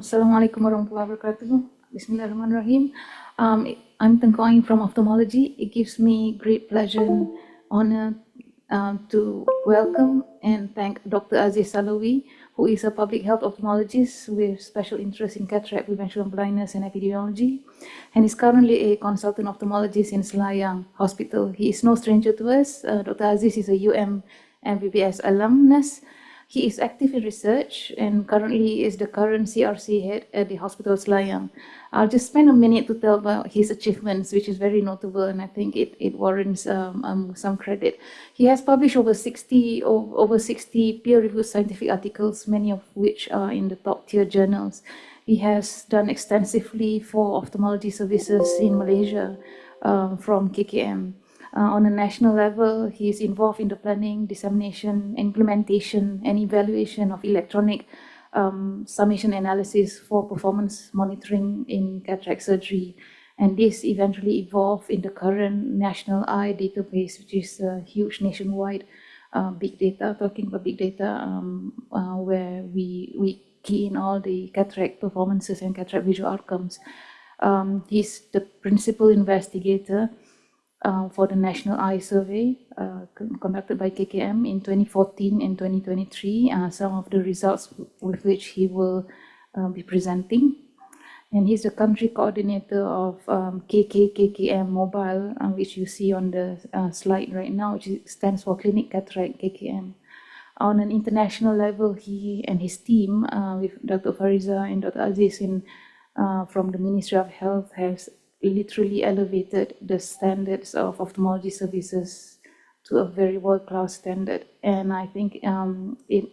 Assalamualaikum warahmatullahi wabarakatuh. Bismillahirrahmanirrahim. I'm Tengku from Ophthalmology. It gives me great pleasure and honor to welcome and thank Dr. Aziz Salowi, who is a public health ophthalmologist with special interest in cataract prevention, blindness, and epidemiology, and is currently a consultant ophthalmologist in Selayang Hospital. He is no stranger to us. Dr. Aziz is a MBBS alumnus. He is active in research and currently is the current CRC head at the Hospital Selayang. I'll just spend a minute to tell about his achievements, which is very notable, and I think it warrants some credit. He has published over 60 peer-reviewed scientific articles, many of which are in the top-tier journals. He has done extensively for ophthalmology services in Malaysia from KKM. On a national level, he is involved in the planning, dissemination, implementation, and evaluation of electronic summation analysis for performance monitoring in cataract surgery. And this eventually evolved in the current National Eye Database, which is a huge nationwide big data, talking about big data, where we key in all the cataract performances and cataract visual outcomes. He's the principal investigator for the National Eye Survey conducted by KKM in 2014 and 2023, some of the results with which he will be presenting. And he's the country coordinator of KK-KKM Mobile, which you see on the slide right now, which stands for Clinic Cataract KKM. On an international level, he and his team with Dr. Fariza and Dr. Aziz from the Ministry of Health has literally elevated the standards of ophthalmology services to a very world-class standard. And I think it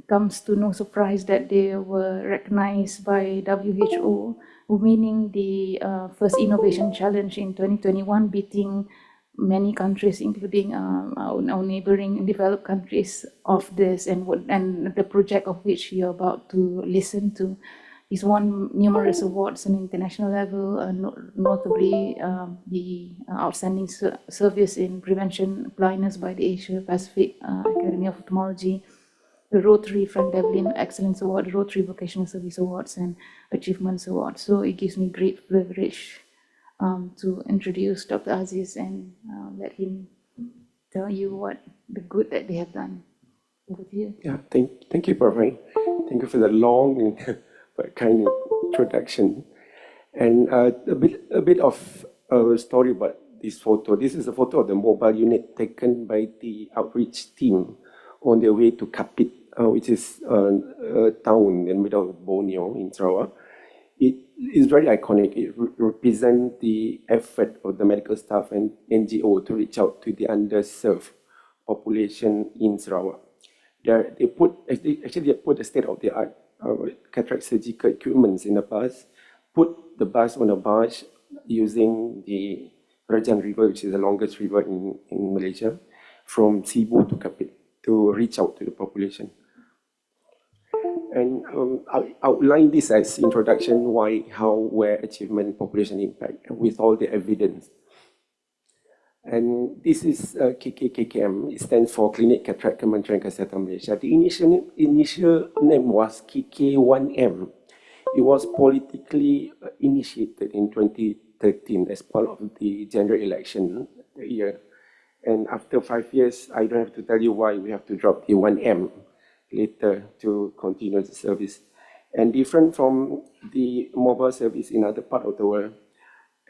comes to no surprise that they were recognized by WHO, winning the first innovation challenge in 2021, beating many countries, including our neighboring developed countries of this, and the project of which you're about to listen to. He's won numerous awards on international level, notably the Outstanding Service in Prevention Blindness by the Asia Pacific Academy of Ophthalmology, the Rotary Frank Devlin Excellence Award, the Rotary Vocational Service Awards, and Achievements Awards. So it gives me great privilege to introduce Dr. Aziz and let him tell you what the good that they have done. Over to you. Yeah, thank you, Prof. Thank you for the long but kind introduction. And a bit of a story about this photo. This is a photo of the mobile unit taken by the outreach team on their way to Kapit, which is a town in the middle of Borneo in Sarawak. It is very iconic. It represents the effort of the medical staff and NGO to reach out to the underserved population in Sarawak. They put a state-of-the-art cataract surgical equipment in the bus, put the bus on a barge using the Rajang River, which is the longest river in Malaysia, from Cebu to Kapit to reach out to the population. And I outline this as introduction, why, how, where, achievement, population impact, with all the evidence. And this is KK-KKM. It stands for Clinic Cataract Kementerian Kesihatan Malaysia. The initial name was KK-1M. It was politically initiated in 2013 as part of the general election that year. And after 5 years, I don't have to tell you why we have to drop the 1M later to continue the service. And different from the mobile service in other parts of the world,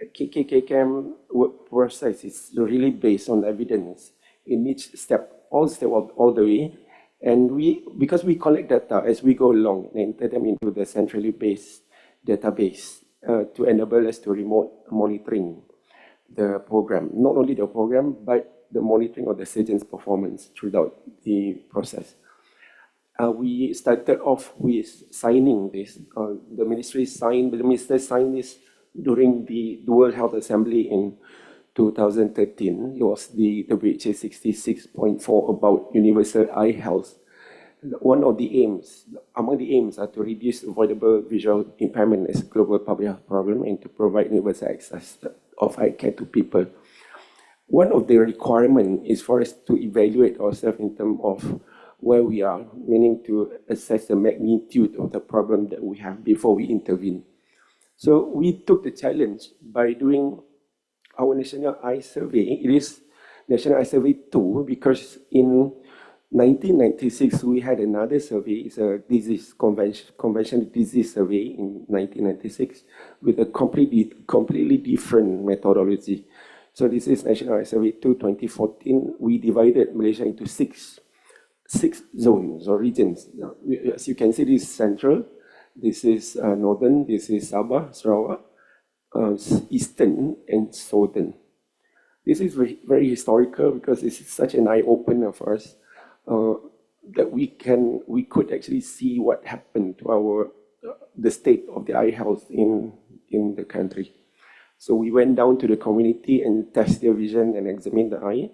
KK-KKM work process is really based on evidence in each step, all the way. And because we collect data as we go along and enter them into the centrally based database to enable us to remote monitoring the program, not only the program, but the monitoring of the surgeon's performance throughout the process. We started off with signing this. The minister signed this during the World Health Assembly in 2013. It was the WHO 66.4 about universal eye health. One of the aims, among the aims, are to reduce avoidable visual impairment as a global public health problem and to provide universal access of eye care to people. One of the requirements is for us to evaluate ourselves in terms of where we are, meaning to assess the magnitude of the problem that we have before we intervene. So we took the challenge by doing our National Eye Survey. It is National Eye Survey 2 because in 1996 we had another survey. It's a disease conventional disease survey in 1996 with a completely different methodology. So this is National Eye Survey 2 2014. We divided Malaysia into six zones or regions. As you can see, this is central, this is northern, this is Sabah, Sarawak, eastern, and southern. This is very, very historical because this is such an eye-opener for us that we could actually see what happened to the state of the eye health in the country. So we went down to the community and test their vision and examine the eye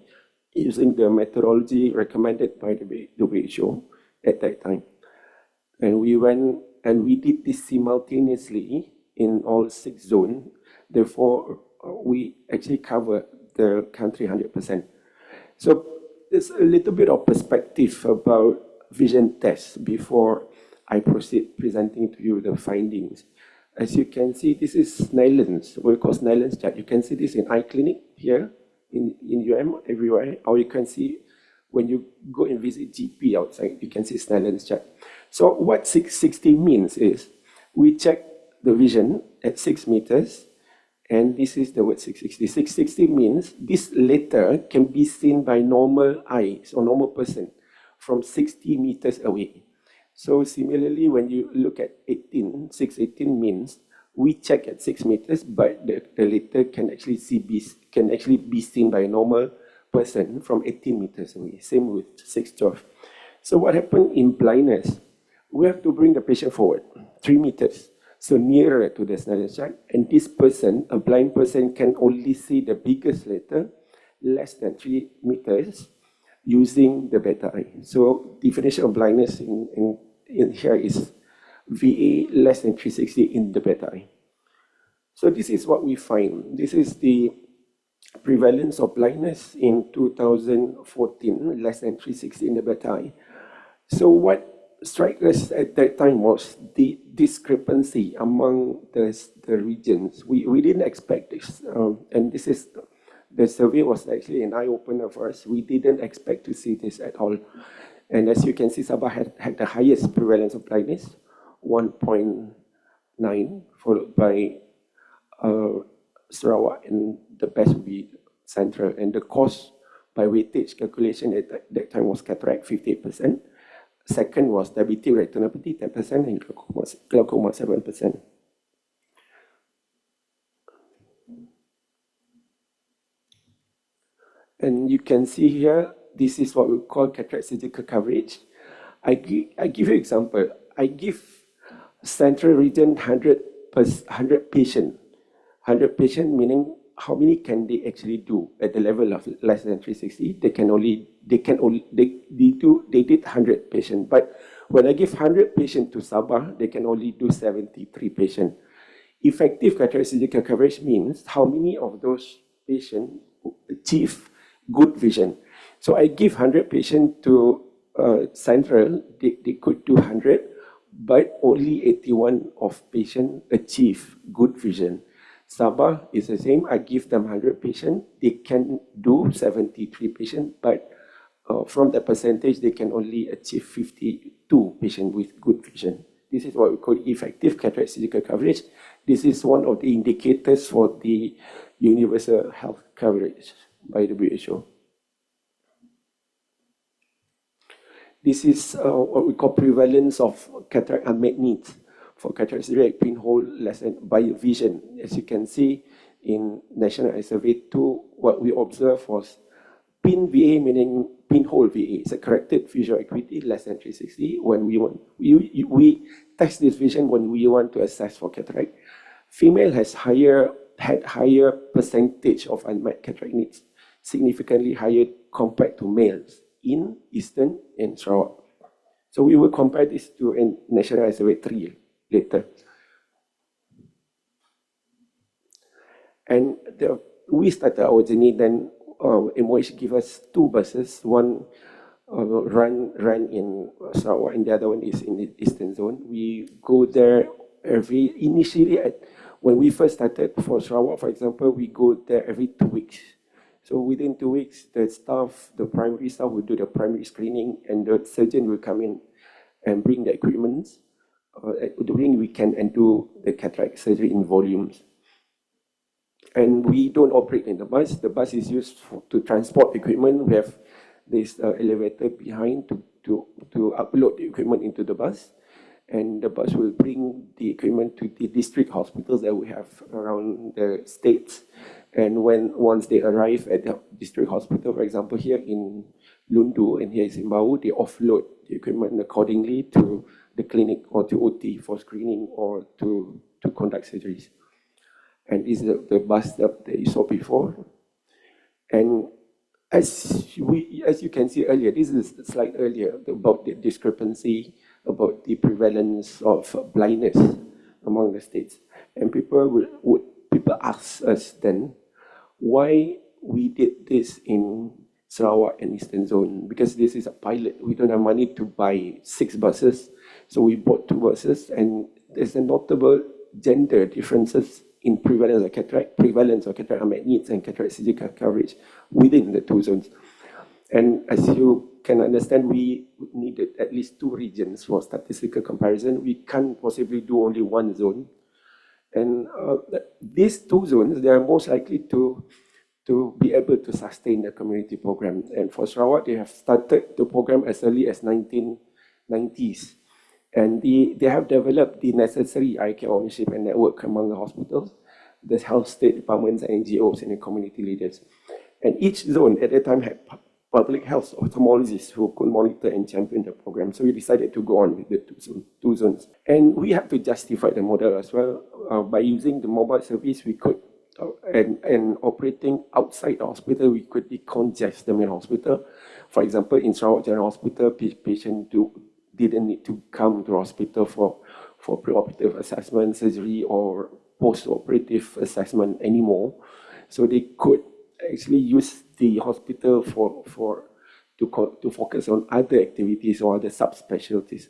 using the methodology recommended by the WHO at that time. And we went and we did this simultaneously in all 6 zones. Therefore, we actually covered the country 100%. So there's a little bit of perspective about vision tests before I proceed presenting to you the findings. As you can see, this is Snellen's, what we call Snellen's chart. You can see this in eye clinic here, in everywhere, or you can see when you go and visit GP outside, you can see Snellen's chart. So what 660 means is, we check the vision at 6 meters, and this is the word 660. 660 means this letter can be seen by normal eyes or normal person from 60 meters away. So similarly, when you look at 618 means we check at 6 meters, but the letter can actually be seen by a normal person from 18 meters away. Same with 612. So what happened in blindness? We have to bring the patient forward 3 meters, so nearer to the Snellen chart. And this person, a blind person, can only see the biggest letter less than 3 meters using the beta eye. So definition of blindness in here is VA less than 360 in the beta eye. So this is what we find. This is the prevalence of blindness in 2014, less than 360 in the beta eye. So what struck us at that time was the discrepancy among the regions. We didn't expect this, and this is, the survey was actually an eye-opener for us. We didn't expect to see this at all. And as you can see, Sabah had the highest prevalence of blindness, 1.9, followed by Sarawak, and the best would be Central. And the cause by weightage calculation at that time was cataract, 58%. Second was diabetic retinopathy, 10%, and glaucoma 7%. And you can see here, this is what we call cataract surgical coverage. I give you an example. I give central region 100 patient. 100 patient meaning how many can they actually do at the level of less than 360? They did 100 patient. But when I give 100 patient to Sabah, they can only do 73 patient. Effective cataract surgical coverage means how many of those patients achieve good vision. So I give 100 patients to Central, they could do 100, but only 81 of patients achieve good vision. Sabah is the same. I give them 100 patients, they can do 73 patients, but from the percentage, they can only achieve 52 patients with good vision. This is what we call effective cataract surgical coverage. This is one of the indicators for the universal health coverage by the WHO. This is what we call prevalence of cataract unmet needs for cataract surgery at pinhole less than by vision. As you can see in National Eye Survey 2, what we observed was pin VA, meaning pinhole VA. It's a corrected visual acuity less than 360. When we test this vision when we want to assess for cataract. Female had higher percentage of unmet cataract needs, significantly higher compared to males in Eastern and Sarawak. So we will compare this to a National Eye Survey 3 later. And we started our journey, then MOH gave us 2 buses, one run in Sarawak, and the other one is in the Eastern Zone. We go there initially when we first started for Sarawak, for example, we go there every 2 weeks. So within 2 weeks, the primary staff will do the primary screening, and the surgeon will come in and bring the equipment during the weekend and do the cataract surgery in volumes. And we don't operate in the bus. The bus is used to transport equipment. We have this elevator behind to upload the equipment into the bus. And the bus will bring the equipment to the district hospitals that we have around the states. And once they arrive at the district hospital, for example, here in Lundu and here in Zimbabwe, they offload the equipment accordingly to the clinic or to OT for screening or to conduct surgeries. And this is the bus that you saw before. And as you can see earlier, this is a slide earlier about the discrepancy about the prevalence of blindness among the states. And people ask us then why we did this in Sarawak and Eastern Zone, because this is a pilot. We don't have money to buy 6 buses, so we bought 2 buses, and there's a notable gender differences in prevalence of cataract unmet needs, and cataract surgical coverage within the 2 zones. And as you can understand, we needed at least 2 regions for statistical comparison. We can't possibly do only 1 zone. And these 2 zones, they are most likely to be able to sustain the community program. And for Sarawak, they have started the program as early as 1990s. And they have developed the necessary eye care ownership and network among the hospitals, the health state departments, and NGOs, and the community leaders. And each zone at that time had public health ophthalmologists who could monitor and champion the program. So we decided to go on with the 2 zones. And we had to justify the model as well. By using the mobile service, we could, and operating outside the hospital, we could decongest the main hospital. For example, in Sarawak General Hospital, patients didn't need to come to the hospital for preoperative assessment, surgery, or post-operative assessment anymore. So they could actually use the hospital to focus on other activities or other subspecialties.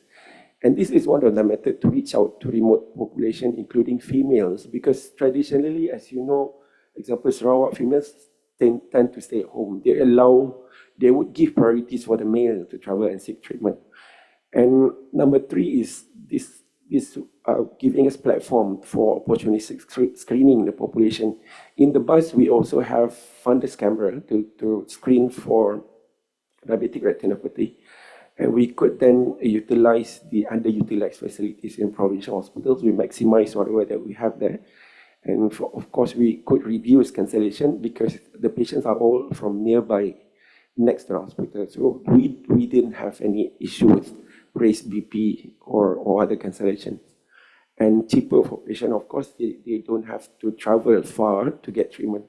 And this is one of the methods to reach out to remote population, including females, because traditionally, as you know, example, Sarawak females tend to stay at home. They would give priorities for the male to travel and seek treatment. And number 3 is this giving us platform for opportunistic screening the population. In the bus, we also have fundus camera to screen for diabetic retinopathy. And we could then utilize the underutilized facilities in provincial hospitals. We maximize whatever that we have there. And of course, we could reduce cancellation because the patients are all from nearby, next to the hospital. So we didn't have any issue with raised BP or other cancellations. And cheaper for patients, of course, they don't have to travel far to get treatment.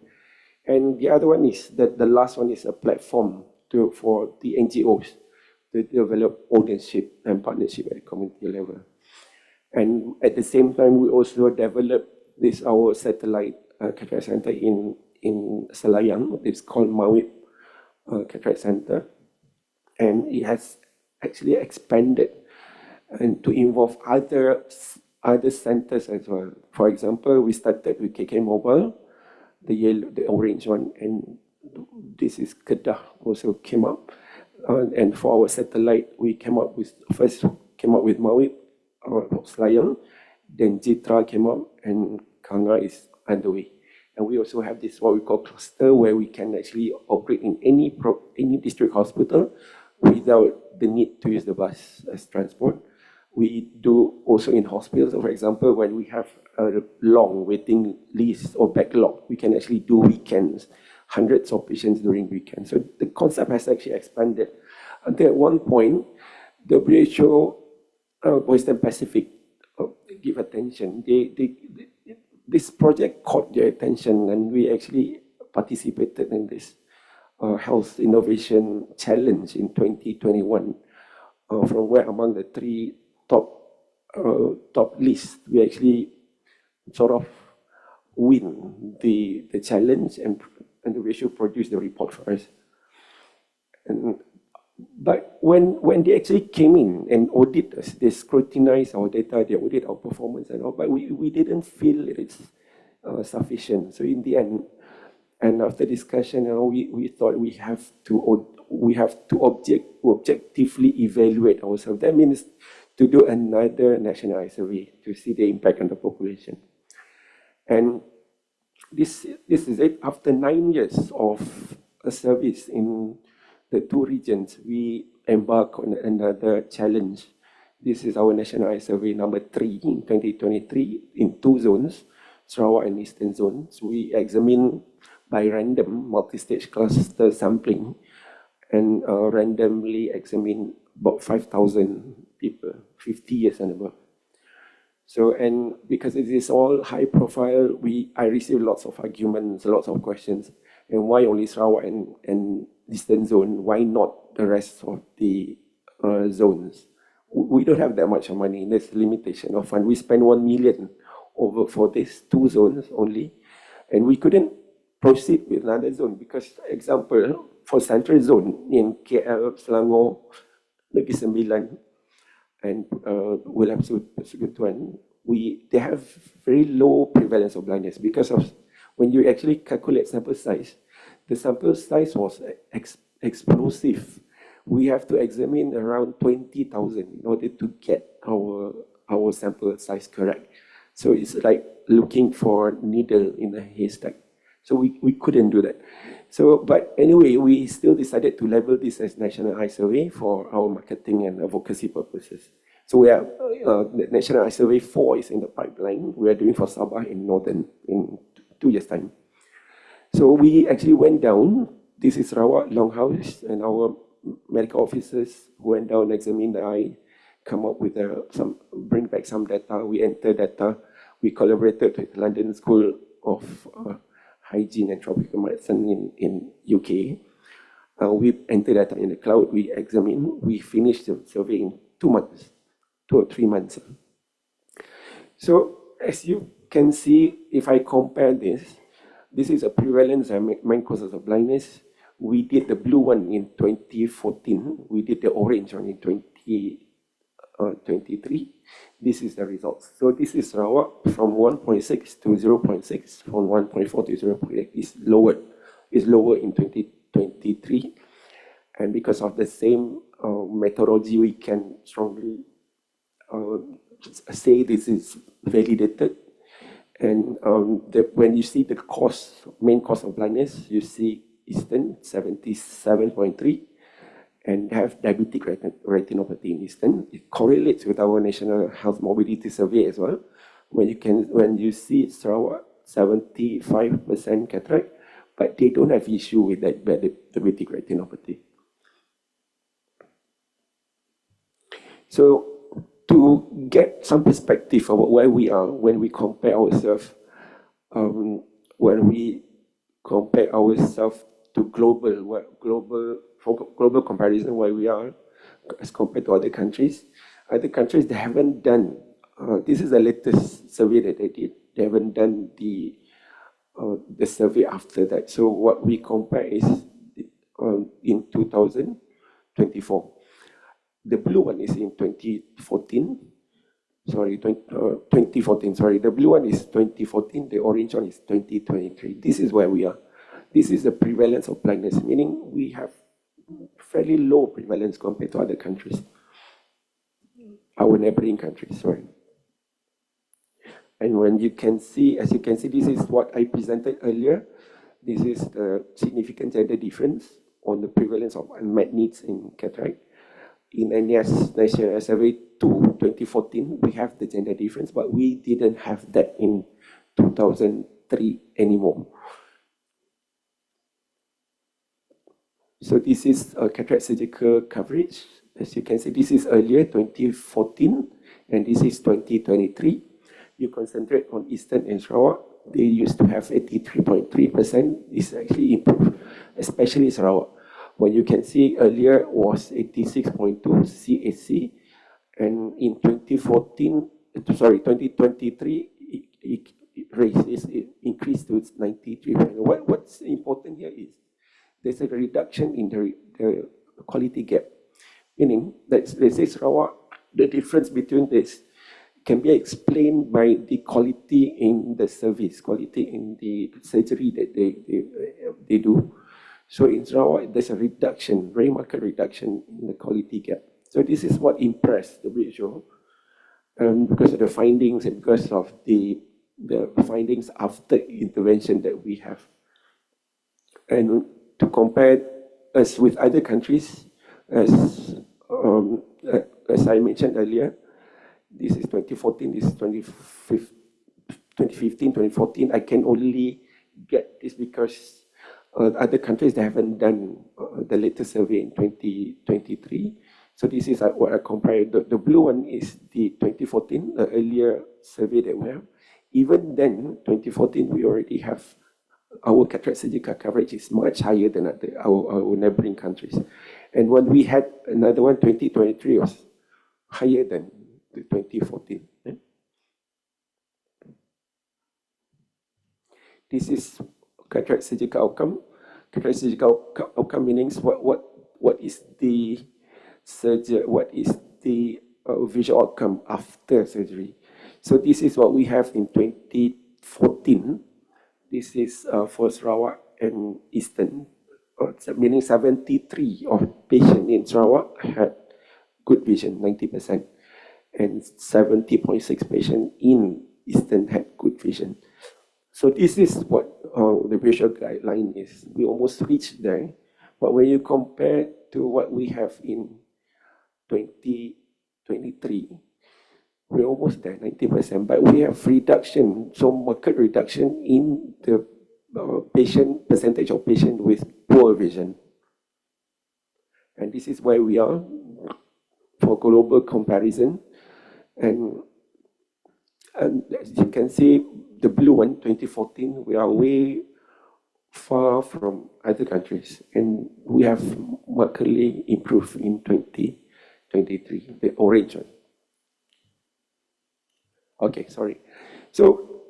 And the other one is that the last one is a platform for the NGOs to develop ownership and partnership at the community level. And at the same time, we also developed our satellite cataract center in Selayang. It's called Mawib Cataract Center. And it has actually expanded and to involve other centers as well. For example, we started with KK Mobile, the orange one, and this is Kedah also came up. And for our satellite, we first came up with Mawib, Selayang, then Jitra came up, and Kanga is underway. And we also have this what we call cluster, where we can actually operate in any district hospital without the need to use the bus as transport. We do also in hospitals. So for example, when we have a long waiting list or backlog, we can actually do weekends, hundreds of patients during weekends. So the concept has actually expanded. Until at one point, the WHO, Western Pacific, give attention. This project caught their attention, and we actually participated in this Health Innovation Challenge in 2021. From where among the 3 top lists, we actually sort of win the challenge, and the WHO produced the report for us. And But when they actually came in and audit us, they scrutinized our data, they audit our performance and all, but we didn't feel it's sufficient. So in the end, and after discussion, we thought we have to objectively evaluate ourselves. That means to do another nationalized survey to see the impact on the population. And this is it. After 9 years of a service in the two regions, we embark on another challenge. This is our nationalized survey number 3 in 2023 in 2 zones, Sarawak and Eastern zones. We examine by random multi-stage cluster sampling and randomly examine about 5,000 people, 50 years and above. So, and because it is all high profile, I receive lots of arguments, lots of questions. And why only Sarawak and Eastern zone? Why not the rest of the zones? We don't have that much money. There's limitation of fund. We spend 1 million over for these 2 zones only. And we couldn't proceed with another zone because, example, for Central Zone in KL, Selangor, Negeri Sembilan, and Wilayah Persekutuan, they have very low prevalence of blindness because of when you actually calculate sample size, the sample size was explosive. We have to examine around 20,000 in order to get our sample size correct. So it's like looking for a needle in a haystack. So we couldn't do that. So, but anyway, we still decided to label this as National Eye Survey for our marketing and advocacy purposes. So we are, the National Eye Survey 4 is in the pipeline. We are doing for Sabah in Northern in 2 years' time. So we actually went down. This is Sarawak Longhouse, and our medical officers went down, examined the eye, come up with bring back some data. We enter data. We collaborated with London School of Hygiene and Tropical Medicine in UK. We enter data in the cloud. We examine. We finished the survey in 2 months, 2 or 3 months. So as you can see, if I compare this is a prevalence and main causes of blindness. We did the blue one in 2014. We did the orange one in 2023. This is the results. So this is Sarawak from 1.6 to 0.6, from 1.4 to 0.8 is lower in 2023. And because of the same methodology, we can strongly say this is validated. And when you see the main cause of blindness, you see Eastern 77.3 and have diabetic retinopathy in Eastern. It correlates with our National Health Mobility Survey as well. When you see Sarawak 75% cataract, but they don't have issue with that diabetic retinopathy. So to get some perspective about where we are when we compare ourselves, to global comparison, where we are as compared to other countries. Other countries, they haven't done, this is the latest survey that they did. They haven't done the survey after that. So what we compare is in 2024. The blue one is in 2014. Sorry, 2014. Sorry, the blue one is 2014. The orange one is 2023. This is where we are. This is the prevalence of blindness, meaning we have fairly low prevalence compared to other countries, our neighboring countries. Sorry. And when you can see, as you can see, this is what I presented earlier. This is the significant gender difference on the prevalence of unmet needs in cataract. In NES National Survey 2, 2014, we have the gender difference, but we didn't have that in 2003 anymore. So this is cataract surgical coverage. As you can see, this is earlier, 2014, and this is 2023. You concentrate on Eastern and Sarawak. They used to have 83.3%. It's actually improved, especially Sarawak. What you can see earlier was 86.2 CAC, and in 2023, it increased to 93. What's important here is there's a reduction in the quality gap. Meaning that, let's say Sarawak, the difference between this can be explained by the quality in the service, quality in the surgery that they do. So in Sarawak, there's a reduction, very marked reduction in the quality gap. So this is what impressed the WHO, because of the findings and because of the findings after intervention that we have. And to compare us with other countries, as I mentioned earlier, this is 2014, this is 2015, 2014. I can only get this because other countries, they haven't done the latest survey in 2023. So this is what I compared. The blue one is the 2014, the earlier survey that we have. Even then, 2014, we already have our cataract surgical coverage is much higher than our neighboring countries. And when we had another one, 2023 was higher than the 2014. This is cataract surgical outcome. Cataract surgical outcome meanings what is the surgery, what is the visual outcome after surgery. So this is what we have in 2014. This is for Sarawak and Eastern, meaning 73 of patients in Sarawak had good vision, 90%, and 70.6 patients in Eastern had good vision. So this is what the visual guideline is. We almost reached there, but when you compare to what we have in 2023, we're almost there, 90%, but we have reduction, so marked reduction in the percentage of patients with poor vision. And this is where we are for global comparison. And as you can see, the blue one, 2014, we are way far from other countries. And we have markedly improved in 2023, the orange one. Okay, sorry. So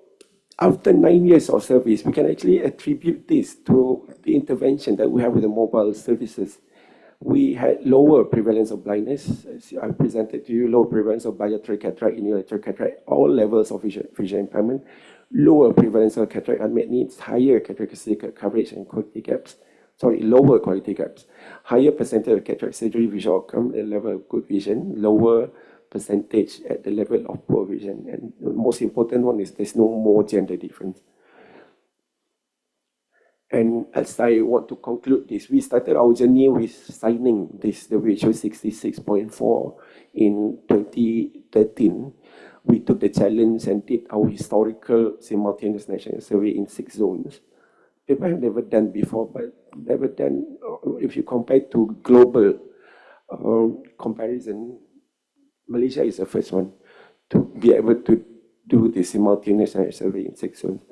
after 9 years of service, we can actually attribute this to the intervention that we have with the mobile services. We had lower prevalence of blindness, as I presented to you, low prevalence of bilateral cataract, unilateral cataract, all levels of vision impairment, lower prevalence of cataract unmet needs, higher cataract surgical coverage and quality gaps, lower quality gaps, higher percentage of cataract surgery visual outcome, the level of good vision, lower percentage at the level of poor vision. And the most important one is there's no more gender difference. And as I want to conclude this, we started our journey with signing this, the WHO 66.4 in 2013. We took the challenge and did our historical simultaneous national survey in 6 zones. People have never done before, but never done, if you compare to global comparison, Malaysia is the first one to be able to do the simultaneous survey in 6 zones.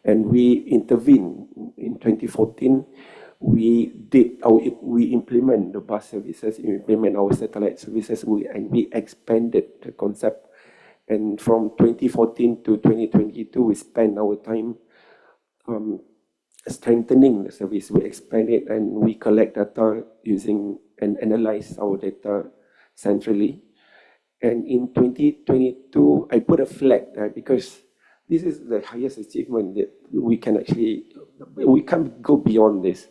And we intervened in 2014. We implement the bus services, we implement our satellite services, and we expanded the concept. And from 2014 to 2022, we spent our time strengthening the service. We expand it and we collect data using and analyze our data centrally. And in 2022, I put a flag there because this is the highest achievement that we can actually, we can't go beyond this.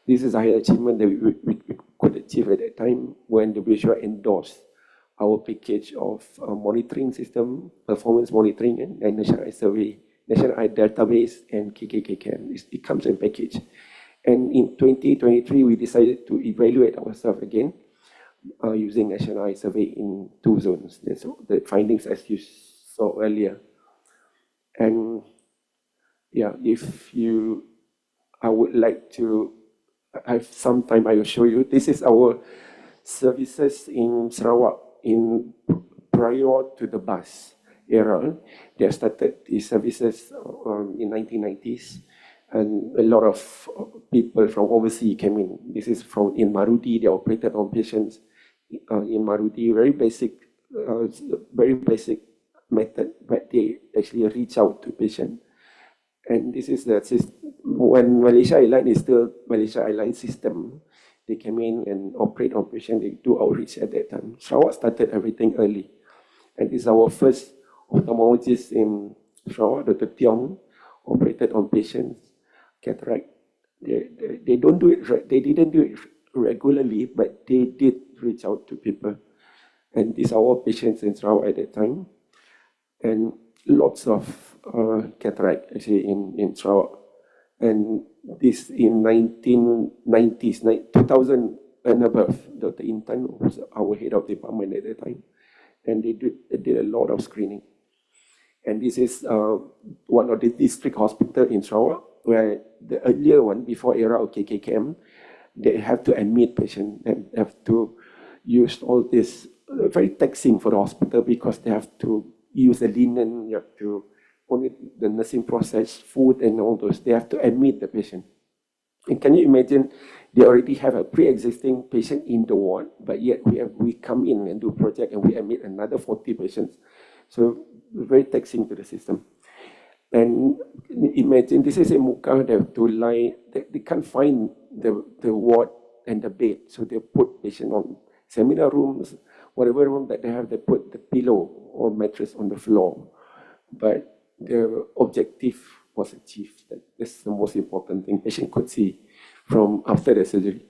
This is the highest achievement that we could achieve at that time when the WHO endorsed our package of monitoring system, performance monitoring, and national eye survey, national eye database, and KK-KKM. It comes in package. And in 2023, we decided to evaluate ourselves again using national eye survey in 2 zones. So the findings as you saw earlier. And yeah, I would like to have some time, I will show you. This is our services in Sarawak prior to the bus era. They started these services in 1990s, and a lot of people from overseas came in. This is in Marudi. They operated on patients in Marudi. Very basic method, but they actually reach out to patient. And this is the system when Malaysia Airlines is still Malaysia Airlines system. they came in and operate on patient. They do outreach at that time. Sarawak started everything early. And this is our first ophthalmologist in Sarawak, Dr. Tiong, operated on patients, cataract. They don't do it, they didn't do it regularly, but they did reach out to people. And these are all patients in Sarawak at that time. And lots of cataract actually in Sarawak. And this in 1990s, 2000 and above. Dr. Intan was our head of department at that time. And they did a lot of screening. And this is one of the district hospitals in Sarawak, where the earlier one, before era of KK-KKM, they have to admit patients and have to use all this, very taxing for the hospital because they have to use the linen, you have to, only the nursing process, food and all those, they have to admit the patient. And can you imagine, they already have a pre-existing patient in the ward, but yet we come in and do project and we admit another 40 patients. So very taxing to the system. And imagine, this is in Muka, they have to lie, they can't find the ward and the bed. So they put patient on seminar rooms, whatever room that they have, they put the pillow or mattress on the floor. But the objective was achieved. That's the most important thing patient could see from after the surgery.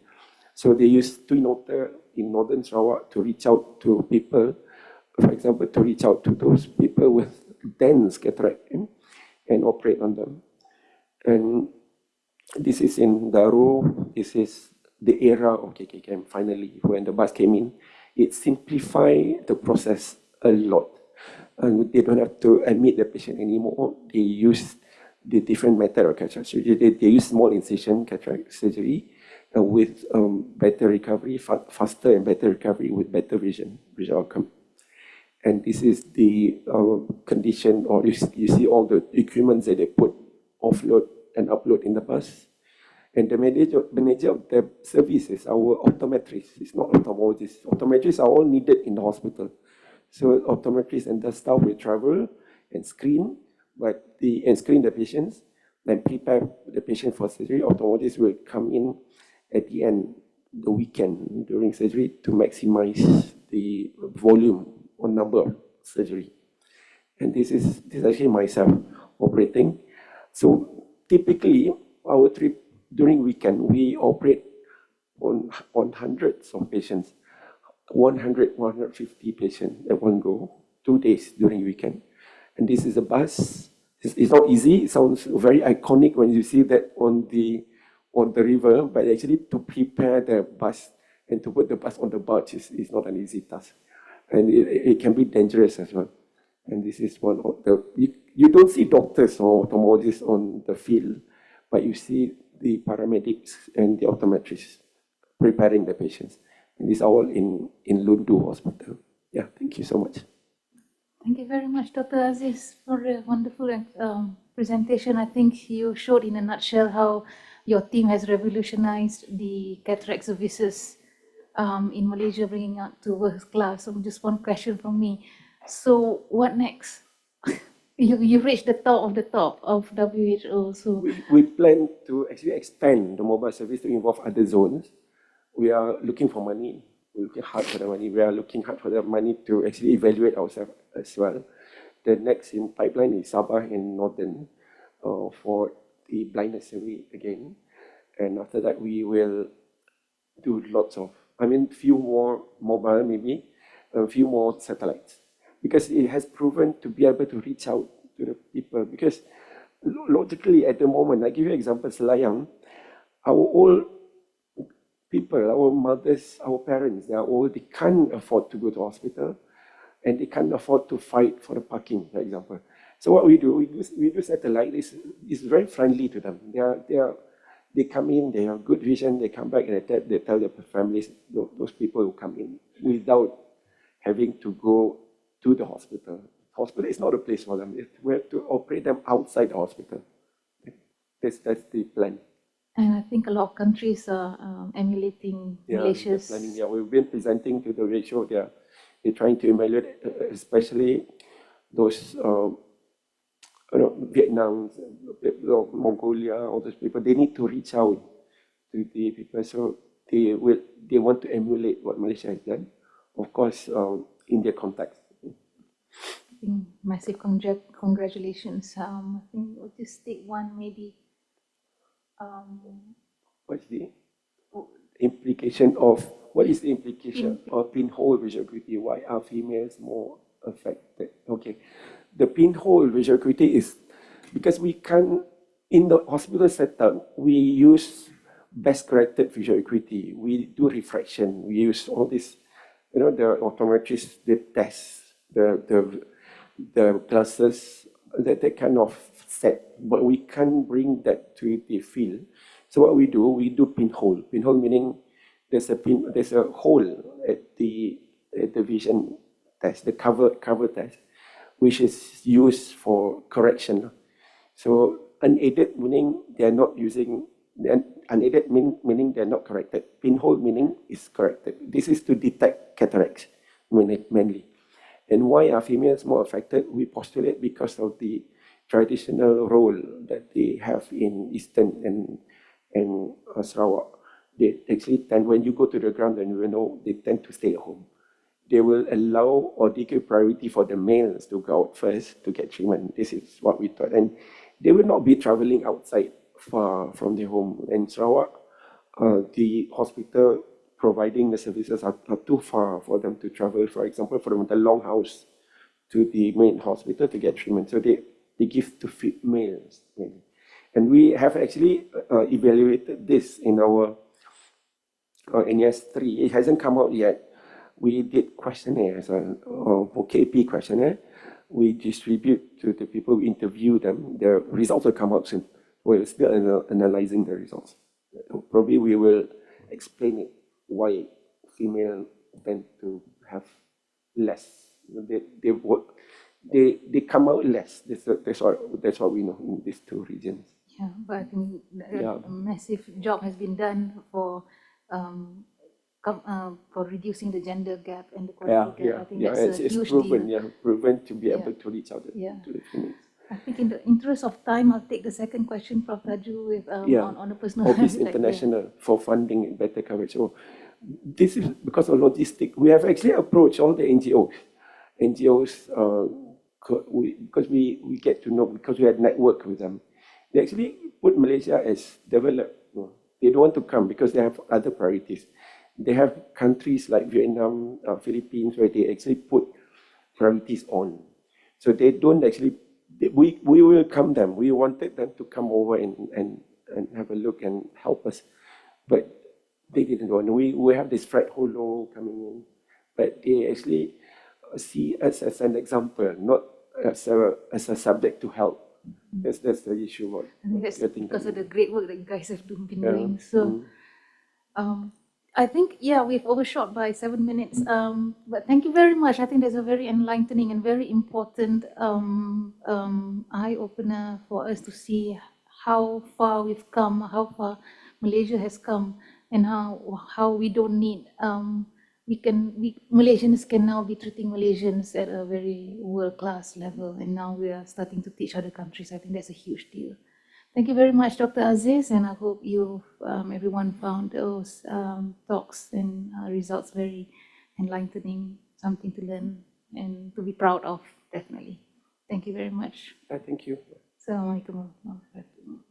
So they used Twin Otter in Northern Sarawak to reach out to people, for example, to reach out to those people with dense cataract and operate on them. And this is in Daru. This is the era of KK-KKM, finally, when the bus came in. It simplified the process a lot. And they don't have to admit the patient anymore. They use the different method of cataract surgery. They use small incision cataract surgery with better recovery, faster and better recovery with better vision outcome. And this is the condition, or you see all the equipment that they put offload and upload in the bus. And the manager of the service is our optometrist. It's not ophthalmologist. Optometrists are all needed in the hospital. So optometrists and the staff will travel and screen, and screen the patients, then prepare the patient for surgery. Ophthalmologists will come in at the end, the weekend during surgery to maximize the volume or number of surgery. And this is actually myself operating. So typically, our trip during weekend, we operate on hundreds of patients, 100, 150 patients at one go, 2 days during weekend. And this is a bus. It's not easy. It sounds very iconic when you see that on the river, but actually to prepare the bus and to put the bus on the barge is not an easy task. And it can be dangerous as well. And this is one of the, you don't see doctors or ophthalmologists on the field, but you see the paramedics and the optometrists preparing the patients. And this is all in Lundu Hospital. Yeah, thank you so much. Thank you very much, Dr. Aziz, for a wonderful presentation. I think you showed in a nutshell how your team has revolutionized the cataract services in Malaysia, bringing out to world class. So just one question from me. So what next? You reached the top of WHO. So we plan to actually expand the mobile service to involve other zones. We are looking for money. We're looking hard for the money. We are looking hard for the money to actually evaluate ourselves as well. The next in pipeline is Sabah and Northern for the blindness survey again. And after that, we will do lots of, few more mobile maybe, a few more satellites. Because it has proven to be able to reach out to the people. Because logically at the moment, I give you an example, Selayang, our old people, our mothers, our parents, they are old, they can't afford to go to hospital and they can't afford to fight for the parking, for example. So what we do satellite, is very friendly to them. They come in, they have good vision, they come back and they tell their families, those people who come in without having to go to the hospital. Hospital is not a place for them. We have to operate them outside the hospital. That's the plan. And I think a lot of countries are emulating Malaysia's. Planning. Yeah, we've been presenting to the ratio. They're trying to evaluate, especially those Vietnam, Mongolia, all those people. They need to reach out to the people. So they want to emulate what Malaysia has done, of course, in their context. I think massive congratulations. I think we'll just take one maybe. What's the implication of, what is the implication of pinhole visual acuity? Why are females more affected? Okay, the pinhole visual acuity is because we can't, in the hospital setup, we use best corrected visual acuity. We do refraction. We use all this, you know, the optometrists, they test the glasses that they kind of set, but we can't bring that to the field. So what we do pinhole. Pinhole meaning there's a hole at the vision test, the cover test, which is used for correction. So unaided meaning they're not using, unaided meaning they're not corrected. Pinhole meaning is corrected. This is to detect cataracts mainly. And why are females more affected? We postulate because of the traditional role that they have in Eastern and Sarawak. They actually tend, when you go to the ground, and you know, they tend to stay at home. They will allow or they give priority for the males to go out first to get treatment. This is what we thought. And they will not be traveling outside far from their home. In Sarawak, the hospital providing the services are too far for them to travel, for example, from the longhouse to the main hospital to get treatment. So they give to males mainly. And we have actually evaluated this in our NES3. It hasn't come out yet. We did questionnaires, for KP questionnaire. We distribute to the people, we interview them. The results will come out soon. We're still analyzing the results. Probably we will explain it, why female tend to have less. They come out less. That's what we know in these two regions. Yeah, but I think a massive job has been done for reducing the gender gap and the quality gap. I think that's a huge proven, deal. Proven to be able to reach out to the females. I think in the interest of time, I'll take the second question from Taju with on a personal Office International for funding and better coverage. So this is because of logistic. We have actually approached all the NGOs. Because we get to know, because we had network with them. They actually put Malaysia as developed. They don't want to come because they have other priorities. They have countries like Vietnam, Philippines, where they actually put priorities on. So they don't actually, we welcome them. We wanted them to come over and have a look and help us. But they didn't want. We have this Fred Holo coming in. But they actually see us as an example, not as a subject to help. That's the issue. I think that's because of the great work that you guys have been doing. So I think, we've overshot by 7 minutes. But thank you very much. I think that's a very enlightening and very important eye-opener for us to see how far we've come, how far Malaysia has come, and how we don't need Malaysians can now be treating Malaysians at a very world-class level, and now we are starting to teach other countries. I think that's a huge deal. Thank you very much, Dr. Aziz, and I hope you, everyone, found those talks and results very enlightening, something to learn and to be proud of, definitely. Thank you very much. Thank you. Assalamualaikum warahmatullahi wabarakatuh.